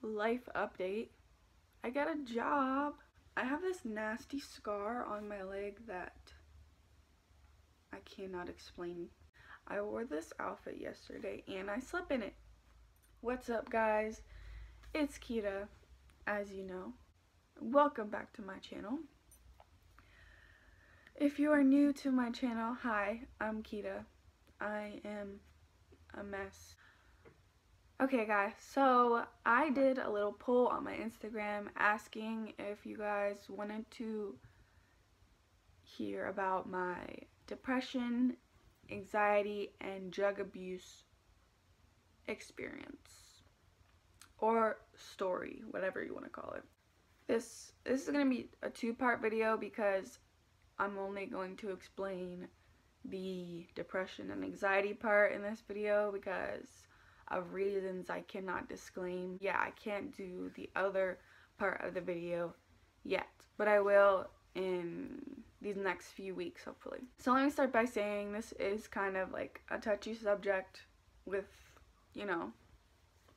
life update. I got a job. I have this nasty scar on my leg that I cannot explain. I wore this outfit yesterday and I slept in it. What's up, guys? It's Kita, as you know. Welcome back to my channel. If you are new to my channel, hi, I'm Kita. I am a mess. Okay guys, so I did a little poll on my Instagram asking if you guys wanted to hear about my depression, anxiety, and drug abuse experience. Or story, whatever you want to call it. This is going to be a two-part video because I'm only going to explain the depression and anxiety part in this video because of reasons I cannot disclaim. Yeah, I can't do the other part of the video yet, but I will in these next few weeks, hopefully. So let me start by saying this is kind of like a touchy subject with, you know,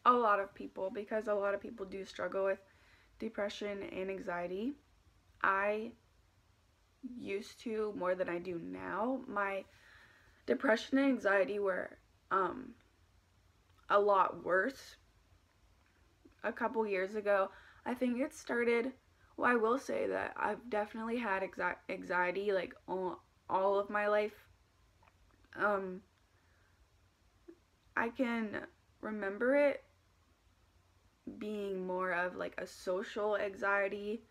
a lot of people, because a lot of people do struggle with depression and anxiety. I used to more than I do now. My depression and anxiety were a lot worse a couple years ago. I think it started, well, I will say that I've definitely had anxiety like all of my life. I can remember it being more of like a social anxiety,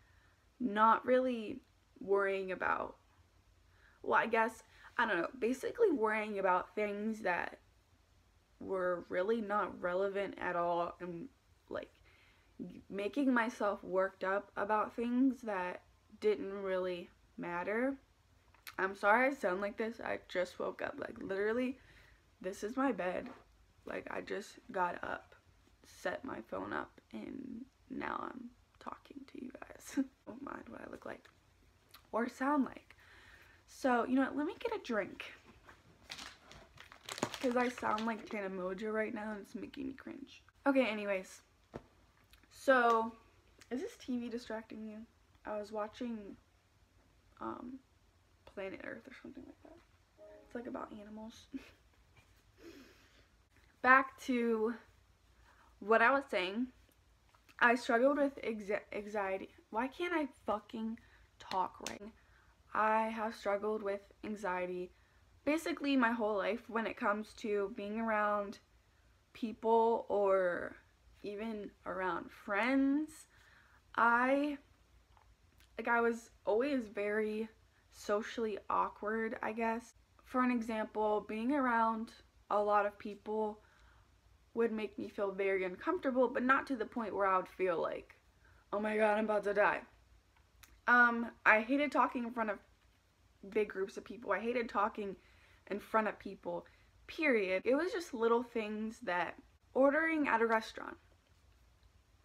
not really worrying about, well, I guess, I don't know, basically worrying about things that were really not relevant at all, and like making myself worked up about things that didn't really matter. I'm sorry I sound like this. I just woke up. Like literally, this is my bed. Like I just got up, set my phone up, and now I'm talking to you guys. Don't mind what I look like or sound like. So, you know what, let me get a drink, because I sound like Tana Moja right now and it's making me cringe. Okay, anyways. So, is this TV distracting you? I was watching Planet Earth or something like that. It's like about animals. Back to what I was saying. I struggled with anxiety. Why can't I fucking talk right? I have struggled with anxiety basically my whole life when it comes to being around people or even around friends. I was always very socially awkward, I guess. For an example, being around a lot of people would make me feel very uncomfortable, but not to the point where I would feel like, oh my god, I'm about to die. I hated talking in front of big groups of people. I hated talking in front of people, period. It was just little things that, ordering at a restaurant,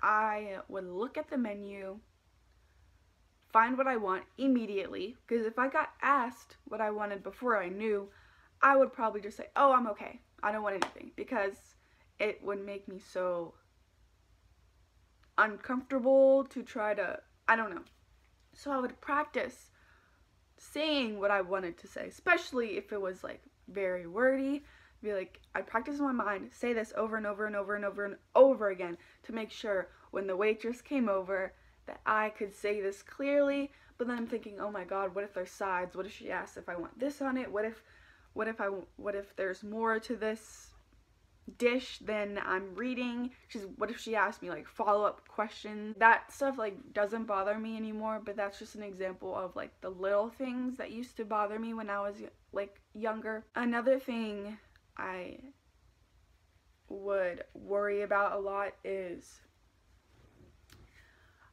I would look at the menu, find what I want immediately, because if I got asked what I wanted before I knew, I would probably just say, oh, I'm okay, I don't want anything, because it would make me so uncomfortable to try to, I don't know. So I would practice saying what I wanted to say, especially if it was like very wordy. Be like, I'd practice in my mind, say this over and over and over and over and over again to make sure when the waitress came over that I could say this clearly. But then I'm thinking, oh my god, what if there's sides? What if she asks if I want this on it? What if there's more to this dish than I'm reading? What if she asked me like follow-up questions? That stuff like doesn't bother me anymore, but that's just an example of like the little things that used to bother me when I was like younger. Another thing I would worry about a lot is,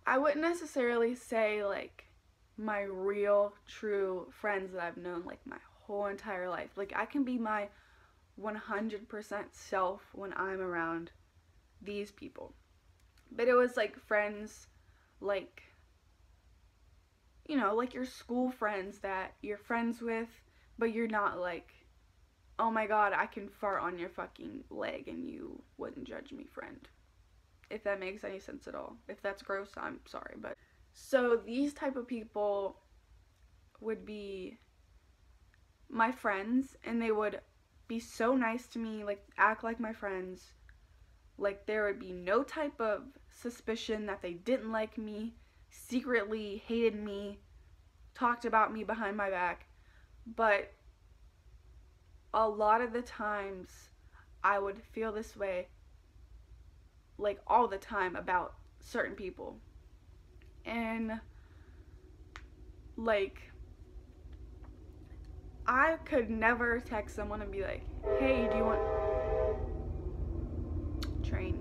I wouldn't necessarily say like my real true friends that I've known like my whole entire life. Like I can be my 100% self when I'm around these people, but it was like friends, like, you know, like your school friends that you're friends with, but you're not like, oh my god, I can fart on your fucking leg and you wouldn't judge me, friend. if that makes any sense at all. If that's gross, I'm sorry. But so these type of people would be my friends, and they would be so nice to me, like act like my friends. Like there would be no type of suspicion that they didn't like me, secretly hated me, talked about me behind my back. But a lot of the times I would feel this way, like all the time, about certain people. And like I could never text someone and be like, hey, do you want train?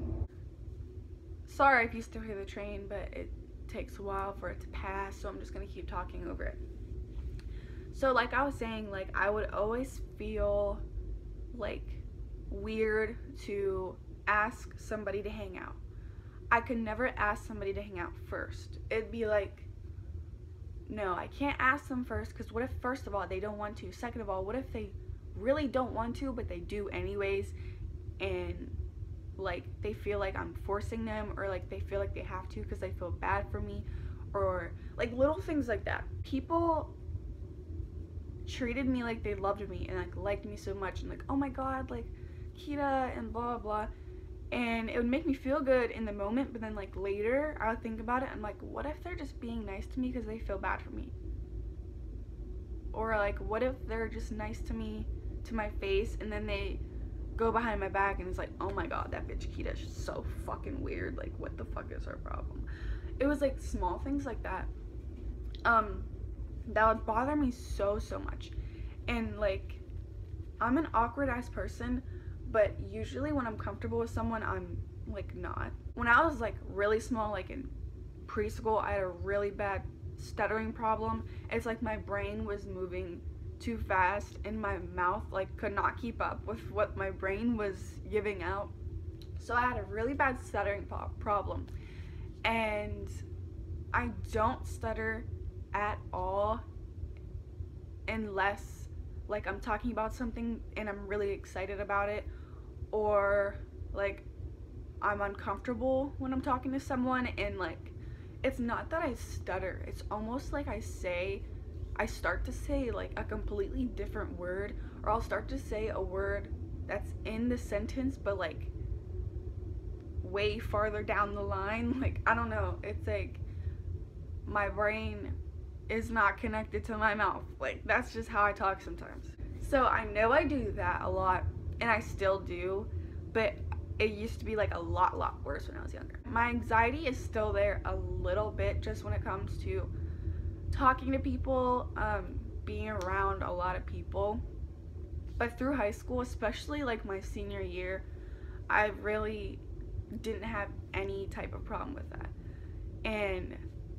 Sorry if you still hear the train, but it takes a while for it to pass, so I'm just gonna keep talking over it. So like I was saying, like I would always feel like weird to ask somebody to hang out. I could never ask somebody to hang out first. It'd be like, no, I can't ask them first, because what if, first of all, they don't want to? Second of all, what if they really don't want to, but they do anyways, and like they feel like I'm forcing them, or like they feel like they have to because they feel bad for me, or like little things like that. People treated me like they loved me and like liked me so much, and like, oh my god, like Kita and blah blah, and it would make me feel good in the moment, but then like later I would think about it and I'm like, what if they're just being nice to me because they feel bad for me? Or like, what if they're just nice to me to my face, and then they go behind my back and it's like, oh my god, that bitch Kita is so fucking weird, like what the fuck is her problem? It was like small things like that that would bother me so much. And like, I'm an awkward ass person, but usually when I'm comfortable with someone, I'm like not. When I was like really small, like in preschool, I had a really bad stuttering problem. It's like my brain was moving too fast and my mouth like could not keep up with what my brain was giving out. So I had a really bad stuttering problem, and I don't stutter at all unless like I'm talking about something and I'm really excited about it, or like I'm uncomfortable when I'm talking to someone, and like it's not that I stutter, it's almost like I start to say like a completely different word, or I'll start to say a word that's in the sentence but like way farther down the line. Like I don't know, it's like my brain is not connected to my mouth. Like that's just how I talk sometimes. So I know I do that a lot, and I still do, but it used to be like a lot worse when I was younger. My anxiety is still there a little bit, just when it comes to talking to people, being around a lot of people. But through high school, especially like my senior year, I really didn't have any type of problem with that. And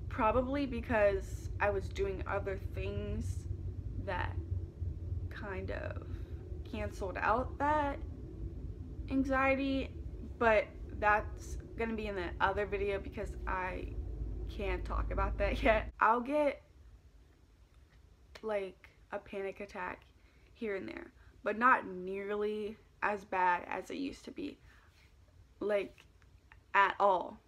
probably because I was doing other things that kind of canceled out that anxiety, but that's gonna be in the other video because I can't talk about that yet. I'll get like a panic attack here and there, but not nearly as bad as it used to be, like at all.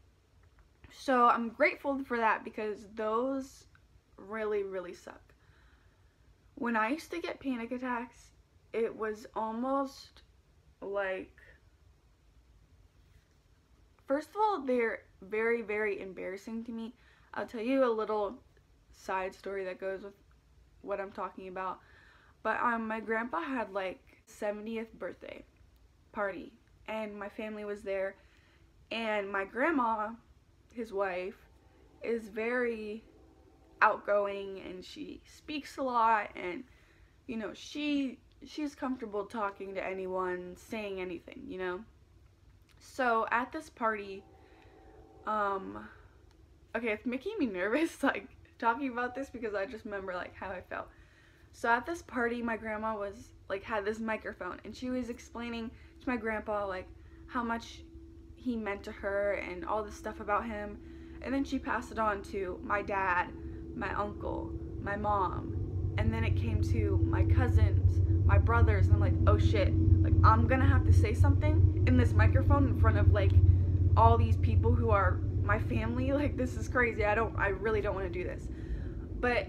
So I'm grateful for that, because those really suck. When I used to get panic attacks, it was almost like, first of all, they're very embarrassing to me. I'll tell you a little side story that goes with what I'm talking about. But my grandpa had like 70th birthday party, and my family was there, and my grandma, his wife, is very outgoing, and she speaks a lot, and you know, she's comfortable talking to anyone, saying anything, you know. So at this party, okay, it's making me nervous like talking about this, because I just remember like how I felt. So at this party, my grandma was like, had this microphone, and she was explaining to my grandpa like how much he meant to her and all this stuff about him. And then she passed it on to my dad, my uncle, my mom, and then it came to my cousins, my brothers, and I'm like, oh shit, like I'm gonna have to say something in this microphone in front of like all these people who are my family. Like, this is crazy. I really don't want to do this. But,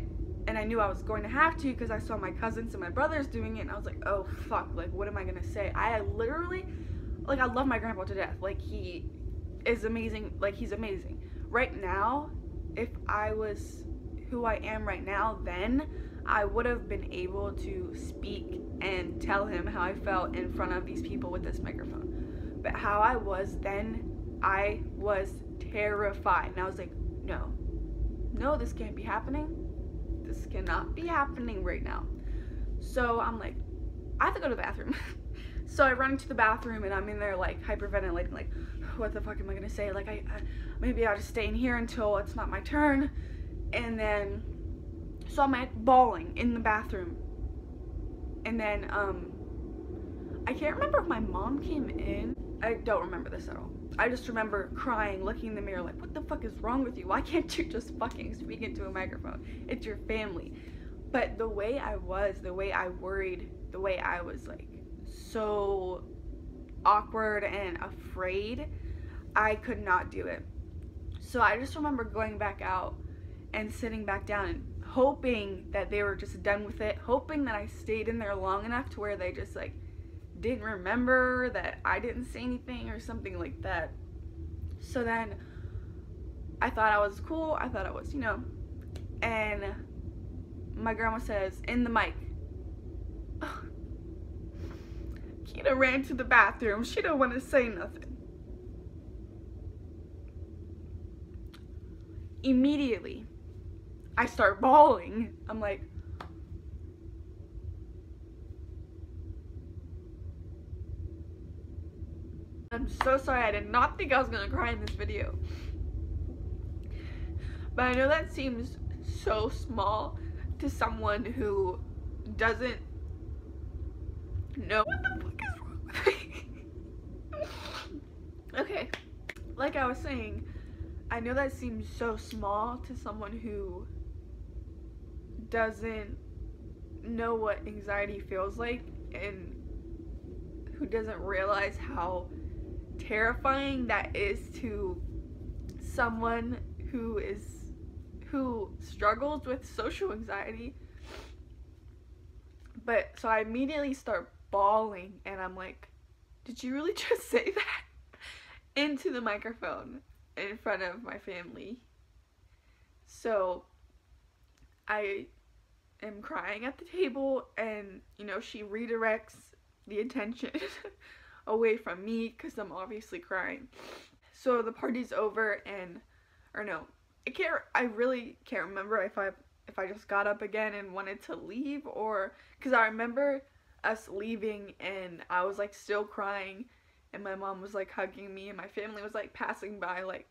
and I knew I was going to have to because I saw my cousins and my brothers doing it, and I was like, oh fuck, like, what am I gonna say? I literally, like, I love my grandpa to death. Like, he is amazing. Like, he's amazing. Right now, if I was who I am right now, then I would have been able to speak and tell him how I felt in front of these people with this microphone. But how I was then, I was terrified. And I was like, no, this can't be happening. This cannot be happening right now. So I'm like, I have to go to the bathroom. So I run into the bathroom and I'm in there like hyperventilating, like, what the fuck am I gonna say? Like, maybe I'll just stay in here until it's not my turn. And then, so I'm like bawling in the bathroom. And then, I can't remember if my mom came in. I don't remember this at all. I just remember crying, looking in the mirror like, what the fuck is wrong with you? Why can't you just fucking speak into a microphone? It's your family. But the way I was, the way I worried, the way I was like so awkward and afraid, I could not do it. So I just remember going back out and sitting back down and hoping that they were just done with it, hoping that I stayed in there long enough to where they just like didn't remember that I didn't say anything or something like that. So then I thought I was cool, I thought I was, and my grandma says, in the mic, Keita ran to the bathroom, she don't want to say nothing. Immediately, I start bawling. I'm like, I'm so sorry, I did not think I was gonna cry in this video. But I know that seems so small to someone who doesn't know what the fuck is wrong with me. Okay, like I was saying, I know that seems so small to someone who doesn't know what anxiety feels like and who doesn't realize how terrifying that is to someone who struggles with social anxiety. But so I immediately start bawling and I'm like, did you really just say that into the microphone in front of my family? So I am crying at the table and she redirects the attention away from me because I'm obviously crying. So the party's over and, or no, I really can't remember if I just got up again and wanted to leave, or because I remember us leaving and I was like still crying and my mom was like hugging me and my family was like passing by, like,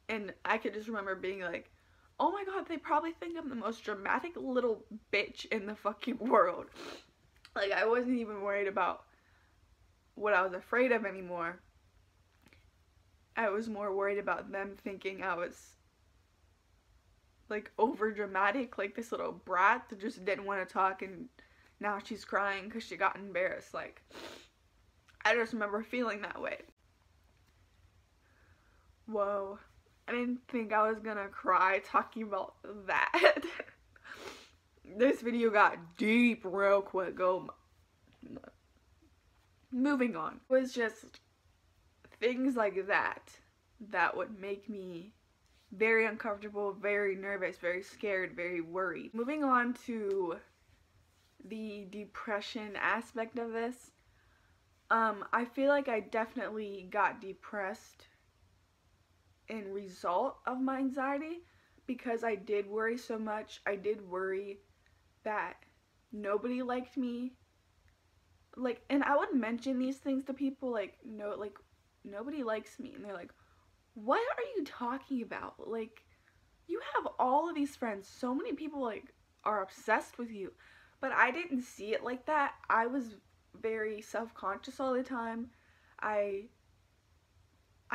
and I could just remember being like, oh my god, they probably think I'm the most dramatic little bitch in the fucking world. Like, I wasn't even worried about what I was afraid of anymore. I was more worried about them thinking I was like over dramatic, like this little brat that just didn't want to talk and now she's crying because she got embarrassed. Like, I just remember feeling that way. Whoa, I didn't think I was gonna cry talking about that. This video got deep real quick. Moving on. It was just things like that would make me very uncomfortable, very nervous, very scared, very worried. Moving on to the depression aspect of this, I feel like I definitely got depressed in result of my anxiety because I did worry so much. I did worry that nobody liked me. Like, and I would mention these things to people like, no, like, nobody likes me, and they're like, what are you talking about? Like, you have all of these friends, so many people like are obsessed with you. But I didn't see it like that. I was very self-conscious all the time. I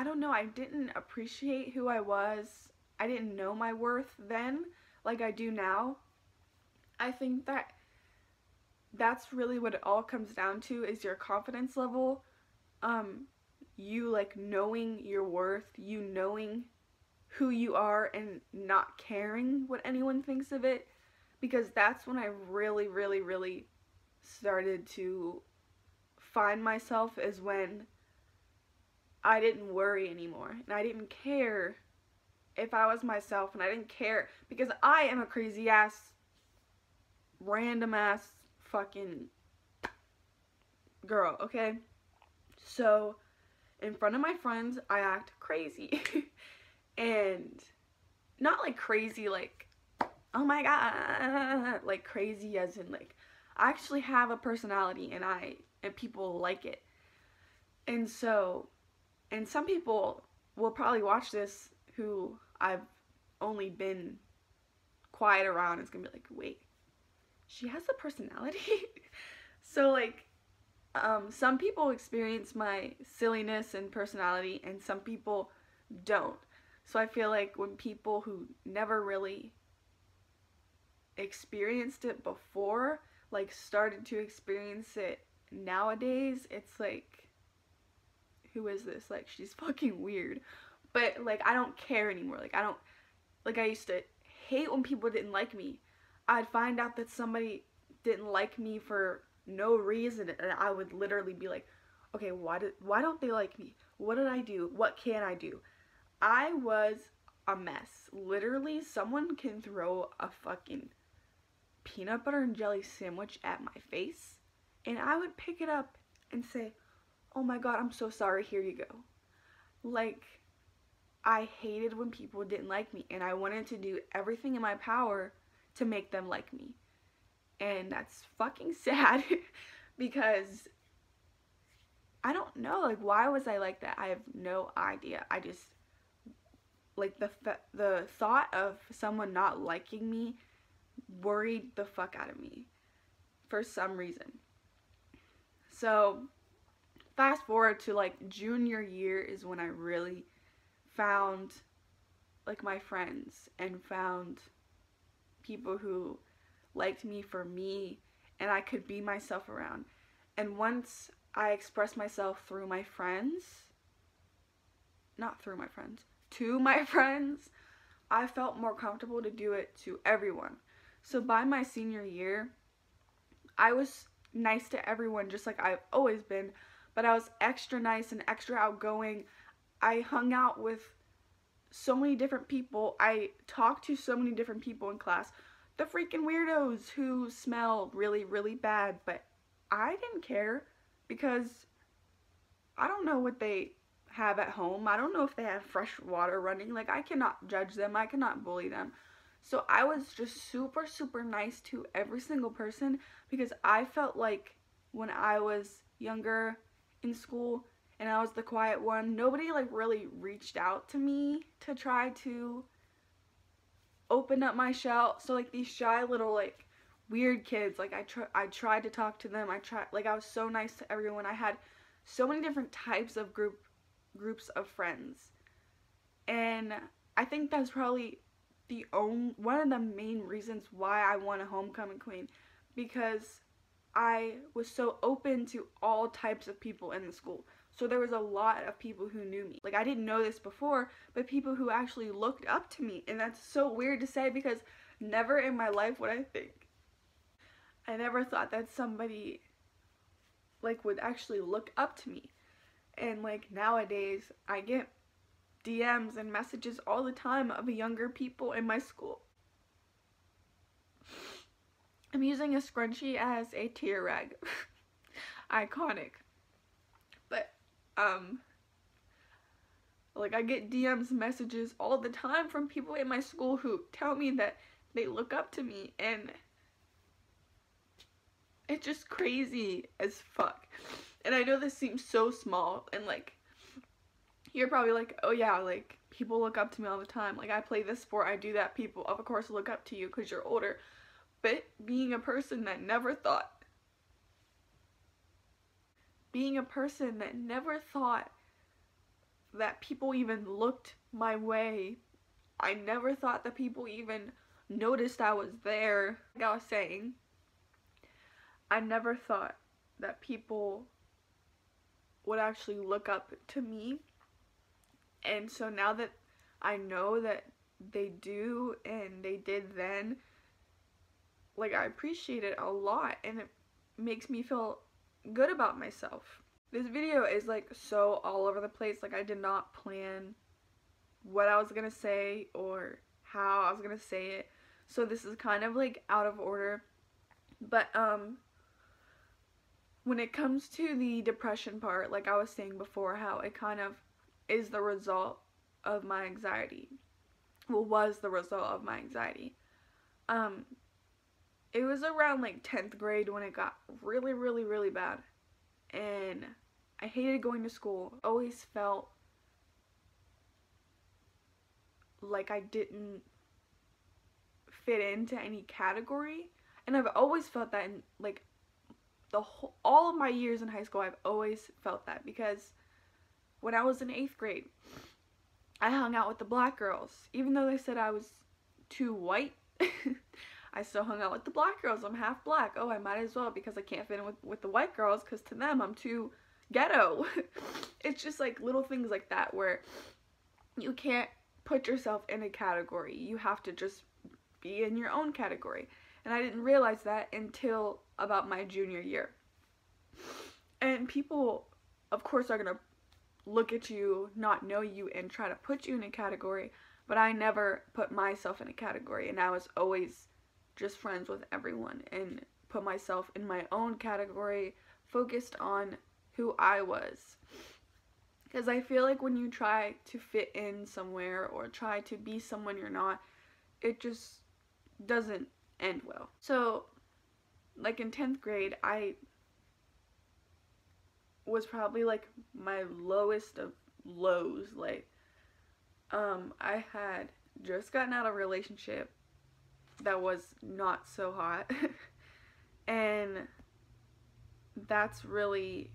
don't know, I didn't appreciate who I was. I didn't know my worth then like I do now. I think that that's really what it all comes down to, is your confidence level. you like knowing your worth, you knowing who you are and not caring what anyone thinks of it, because that's when I really, really, really started to find myself, is when I didn't worry anymore and I didn't care if I was myself, and I didn't care because I am a crazy ass, random ass fucking girl, okay? So in front of my friends I act crazy and not like crazy like, oh my god, like crazy as in like I actually have a personality and people like it. And so, and some people will probably watch this who I've only been quiet around. It's gonna be like, wait, she has a personality? So like, some people experience my silliness and personality and some people don't. So I feel like when people who never really experienced it before like started to experience it nowadays, it's like, who is this? Like, she's fucking weird. But like, I don't care anymore. Like, I don't, like, I used to hate when people didn't like me. I'd find out that somebody didn't like me for no reason and I would literally be like, okay, why don't they like me? What did I do? What can I do? I was a mess. Literally, someone can throw a fucking peanut butter and jelly sandwich at my face and I would pick it up and say, oh my god, I'm so sorry, here you go. Like, I hated when people didn't like me and I wanted to do everything in my power to make them like me. And that's fucking sad because I don't know, like, why was I like that? I have no idea. I just, like, the thought of someone not liking me worried the fuck out of me for some reason. So fast forward to like junior year is when I really found like my friends and found people who liked me for me and I could be myself around. And once I expressed myself through my friends, not through my friends, to my friends, I felt more comfortable to do it to everyone. So by my senior year, I was nice to everyone just like I've always been, but I was extra nice and extra outgoing. I hung out with so many different people. I talked to so many different people in class. The freaking weirdos who smell really, really bad, but I didn't care because I don't know what they have at home. I don't know if they have fresh water running. Like, I cannot judge them. I cannot bully them. So I was just super, super nice to every single person because I felt like when I was younger in school and I was the quiet one, nobody like really reached out to me to try to open up my shell. So like these shy little like weird kids, like I tried to talk to them. I was so nice to everyone. I had so many different types of groups of friends. And I think that's probably one of the main reasons why I won a homecoming queen, because I was so open to all types of people in the school. So there was a lot of people who knew me. Like, I didn't know this before, but people who actually looked up to me. And that's so weird to say because never in my life would I think. I never thought that somebody like would actually look up to me. And like nowadays I get DMs and messages all the time of younger people in my school. I'm using a scrunchie as a tear rag. Iconic. But like I get DMs messages all the time from people in my school who tell me that they look up to me, and it's just crazy as fuck. And I know this seems so small, and like you're probably like, oh yeah, like people look up to me all the time. Like, I play this sport, I do that, people of course look up to you because you're older. But being a person that never thought that people even looked my way, I never thought that people even noticed I was there. Like I was saying, I never thought that people would actually look up to me. And so now that I know that they do and they did then, like, I appreciate it a lot, and it makes me feel good about myself. This video is like so all over the place. Like, I did not plan what I was gonna say or how I was gonna say it, so this is kind of like out of order. But when it comes to the depression part, like I was saying before, how it kind of is the result of my anxiety. Well, was the result of my anxiety. It was around like 10th grade when it got really, really, really bad. And I hated going to school. Always felt like I didn't fit into any category. And I've always felt that in like all of my years in high school. I've always felt that, because when I was in 8th grade, I hung out with the black girls. Even though they said I was too white, I still hung out with the black girls. I'm half black. Oh, I might as well, because I can't fit in with the white girls, because to them I'm too ghetto. It's just like little things like that where you can't put yourself in a category. You have to just be in your own category. And I didn't realize that until about my junior year. And people, of course, are going to look at you, not know you, and try to put you in a category. But I never put myself in a category. And I was always just friends with everyone and put myself in my own category, focused on who I was. Because I feel like when you try to fit in somewhere or try to be someone you're not, it just doesn't end well. So, like in 10th grade, I was probably like my lowest of lows. Like, I had just gotten out of a relationship that was not so hot. And that's really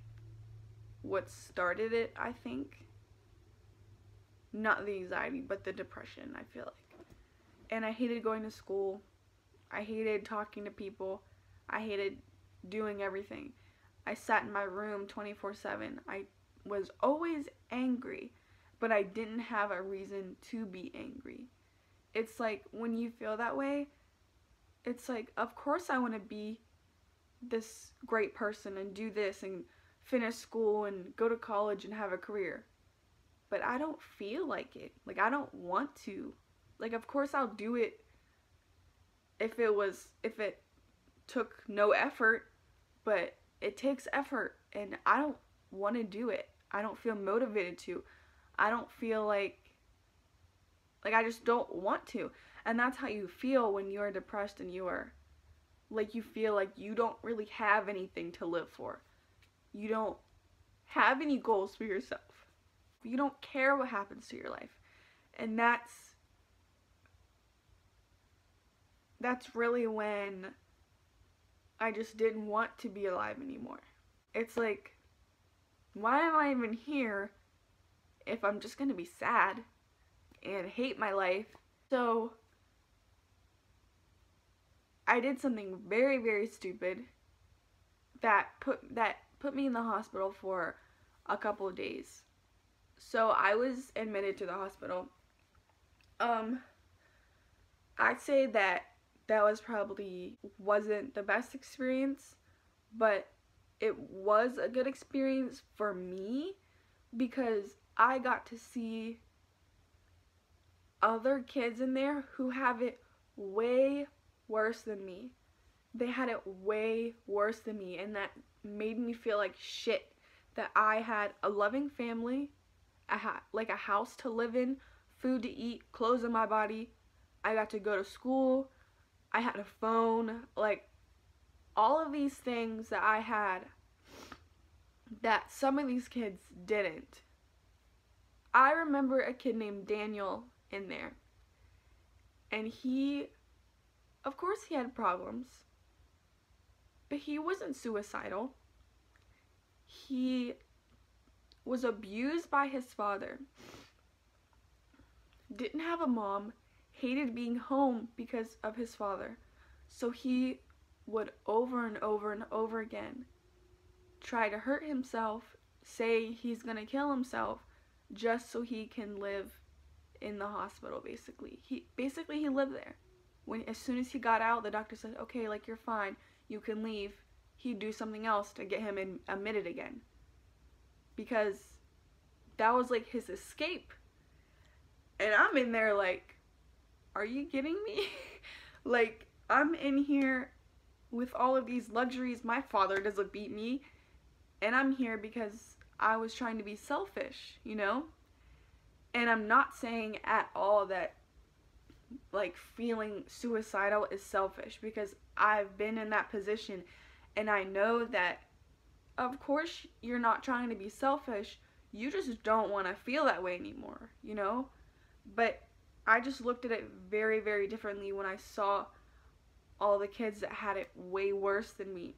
what started it, I think. Not the anxiety, but the depression, I feel like. And I hated going to school. I hated talking to people. I hated doing everything. I sat in my room 24/7. I was always angry, but I didn't have a reason to be angry. It's like when you feel that way, it's like, of course I want to be this great person and do this and finish school and go to college and have a career. But I don't feel like it. Like, I don't want to. Like, of course I'll do it if it took no effort, but it takes effort, and I don't want to do it. I don't feel motivated to. I don't feel like I just don't want to. And that's how you feel when you're depressed and you feel like you don't really have anything to live for. You don't have any goals for yourself. You don't care what happens to your life. And that's really when I just didn't want to be alive anymore. It's like, why am I even here if I'm just gonna be sad and hate my life? So I did something very, very stupid that put me in the hospital for a couple of days. So I was admitted to the hospital. I'd say that wasn't the best experience, but it was a good experience for me, because I got to see other kids in there who have it way worse than me. They had it way worse than me, and that made me feel like shit. That I had a loving family, I had like a house to live in, food to eat, clothes on my body. I got to go to school. I had a phone, like all of these things that I had that some of these kids didn't. I remember a kid named Daniel in there, and of course he had problems, but he wasn't suicidal. He was abused by his father, didn't have a mom, hated being home because of his father. So he would over and over and over again try to hurt himself say he's gonna kill himself just so he can live in the hospital. Basically he lived there. As soon as he got out, the doctor said, okay, like, you're fine, you can leave. He'd do something else to get him admitted again, because that was like his escape. And I'm in there like, are you kidding me? Like, I'm in here with all of these luxuries. My father doesn't beat me, and I'm here because I was trying to be selfish, you know? And I'm not saying at all that, like, feeling suicidal is selfish, because I've been in that position, and I know that, of course, you're not trying to be selfish. You just don't want to feel that way anymore, you know? But I just looked at it very, very differently when I saw all the kids that had it way worse than me.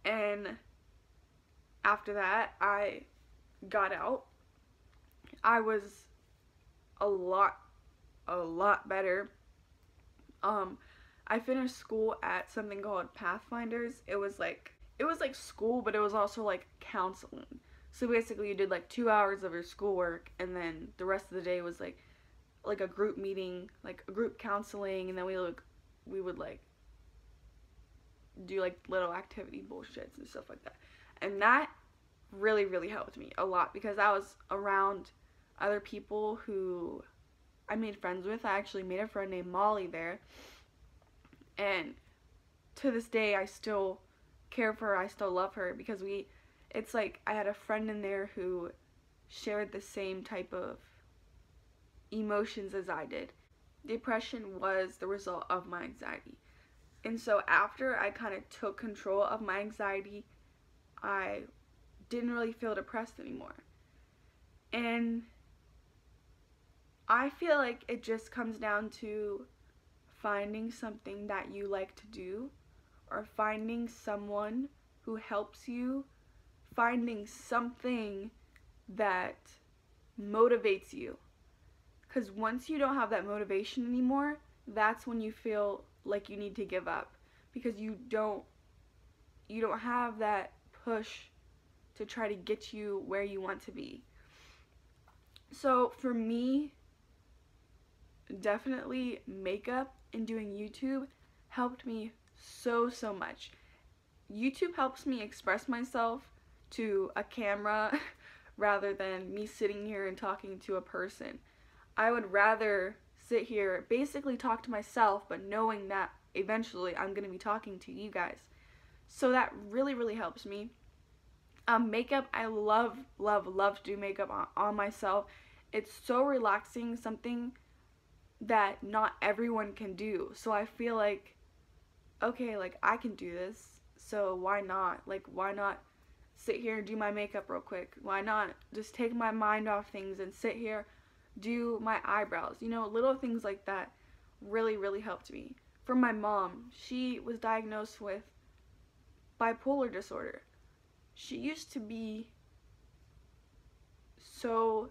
And after that, I got out. I was a lot better. I finished school at something called Pathfinders. It was like school, but it was also like counseling. So basically you did like 2 hours of your schoolwork, and then the rest of the day was like a group meeting, like a group counseling, and then we would like do like little activity bullshits and stuff like that. And that really, really helped me a lot, because I was around other people who I made friends with. I actually made a friend named Molly there, and to this day I still care for her. I still love her, because it's like I had a friend in there who shared the same type of emotions as I did. Depression was the result of my anxiety. And so after I kind of took control of my anxiety, I didn't really feel depressed anymore. And I feel like it just comes down to finding something that you like to do, or finding someone who helps you, finding something that motivates you. Because once you don't have that motivation anymore, that's when you feel like you need to give up, because you don't have that push to try to get you where you want to be. So for me, definitely makeup and doing YouTube helped me so much. YouTube helps me express myself to a camera rather than me sitting here and talking to a person. I would rather sit here, basically talk to myself, but knowing that eventually I'm going to be talking to you guys. So that really, really helps me. Makeup, I love to do makeup on myself. It's so relaxing, something that not everyone can do. So I feel like, okay, like, I can do this, so why not? Like, why not sit here and do my makeup real quick? Why not just take my mind off things and sit here, do my eyebrows? You know, little things like that really, really helped me. For my mom, she was diagnosed with bipolar disorder. She used to be so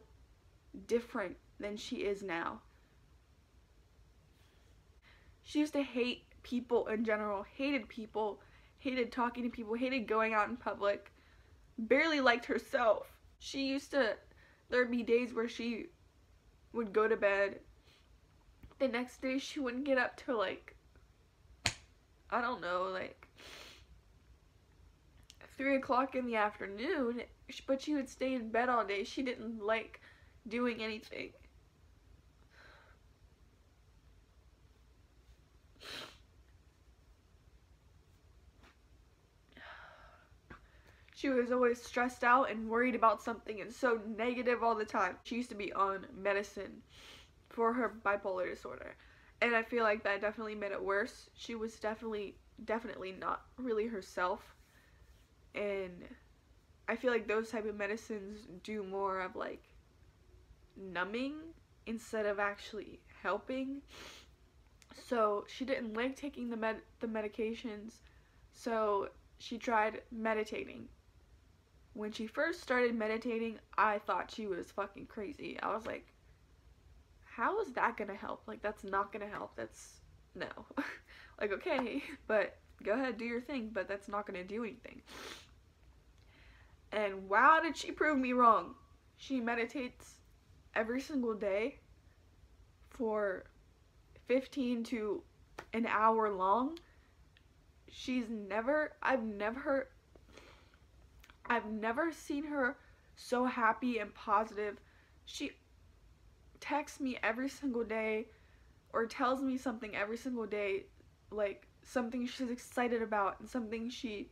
different than she is now. She used to hate people in general, hated people, hated talking to people, hated going out in public, barely liked herself. There'd be days where she would go to bed. The next day she wouldn't get up till like, I don't know, like 3 o'clock in the afternoon, but she would stay in bed all day. She didn't like doing anything. She was always stressed out and worried about something and so negative all the time. She used to be on medicine for her bipolar disorder, and I feel like that definitely made it worse. She was definitely not really herself, and I feel like those type of medicines do more of like numbing instead of actually helping. So she didn't like taking the medications, so she tried meditating. When she first started meditating, I thought she was fucking crazy. I was like, how is that gonna help? Like, that's not gonna help. That's, no. Like, okay, but go ahead, do your thing, but that's not gonna do anything. And wow, did she prove me wrong. She meditates every single day for 15 to an hour long. I've never seen her so happy and positive. She texts me every single day or tells me something every single day, like something she's excited about and something she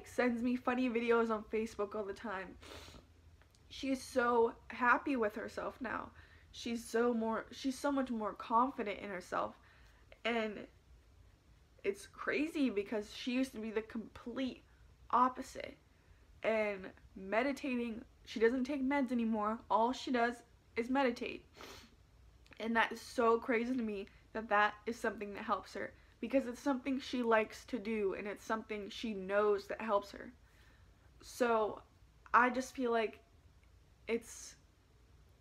sends me funny videos on Facebook all the time. She's so happy with herself now. She's so much more confident in herself. And it's crazy because she used to be the complete opposite. And meditating, she doesn't take meds anymore. All she does is meditate. And that is so crazy to me that is something that helps her. Because it's something she likes to do and it's something she knows that helps her. So I just feel like it's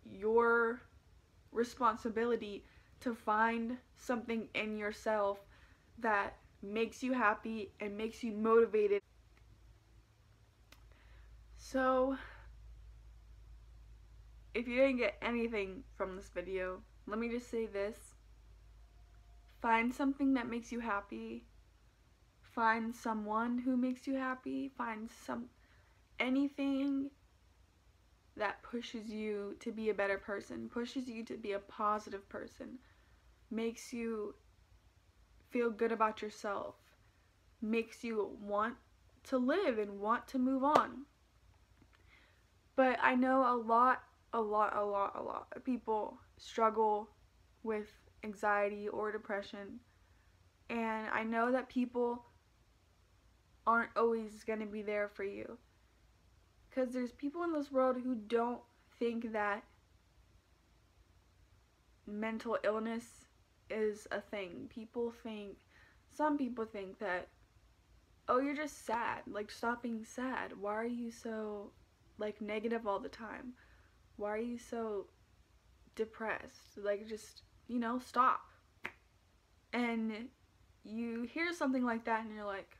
your responsibility to find something in yourself that makes you happy and makes you motivated. So if you didn't get anything from this video, let me just say this. Find something that makes you happy. Find someone who makes you happy. Find anything that pushes you to be a better person, pushes you to be a positive person, makes you feel good about yourself, makes you want to live and want to move on. But I know a lot of people struggle with anxiety or depression, and I know that people aren't always going to be there for you, because there's people in this world who don't think that mental illness is a thing. Some people think that, oh, you're just sad, like stop being sad. Why are you so negative all the time? Why are you so depressed? Like, just, stop. And you hear something like that and you're like,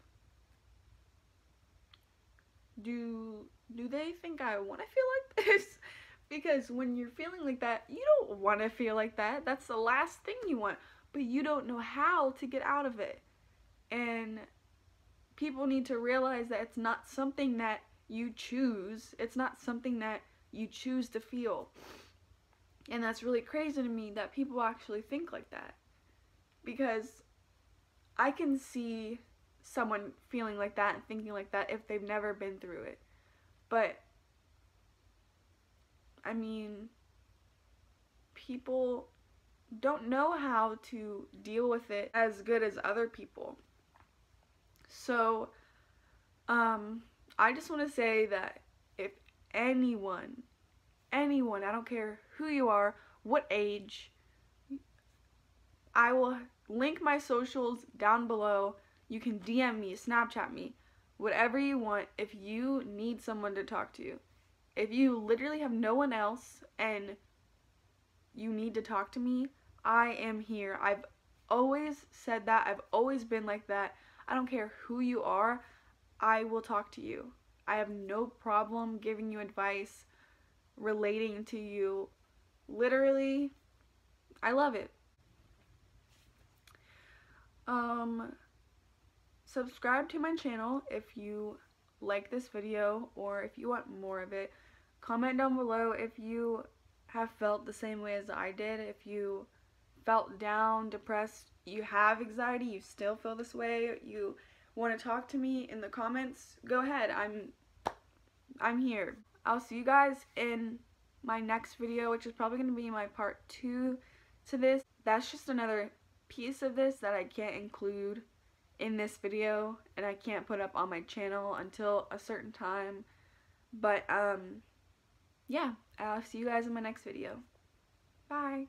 do they think I want to feel like this? Because when you're feeling like that, you don't want to feel like that. That's the last thing you want, but you don't know how to get out of it. And people need to realize that it's not something that you choose. It's not something that you choose to feel. And that's really crazy to me that people actually think like that. Because I can see someone feeling like that and thinking like that if they've never been through it. But, I mean, people don't know how to deal with it as good as other people. So, I just want to say that if anyone, I don't care who you are, what age, I will link my socials down below. You can DM me, Snapchat me, whatever you want if you need someone to talk to. If you literally have no one else and you need to talk to me, I am here. I've always said that. I've always been like that. I don't care who you are. I will talk to you. I have no problem giving you advice, relating to you. Literally, I love it. Subscribe to my channel if you like this video or if you want more of it. Comment down below if you have felt the same way as I did. If you felt down, depressed, you have anxiety, you still feel this way, you want to talk to me in the comments, go ahead. I'm here. I'll see you guys in my next video, which is probably going to be my part 2 to this. That's just another piece of this that I can't include in this video and I can't put up on my channel until a certain time. But yeah, I'll see you guys in my next video. Bye.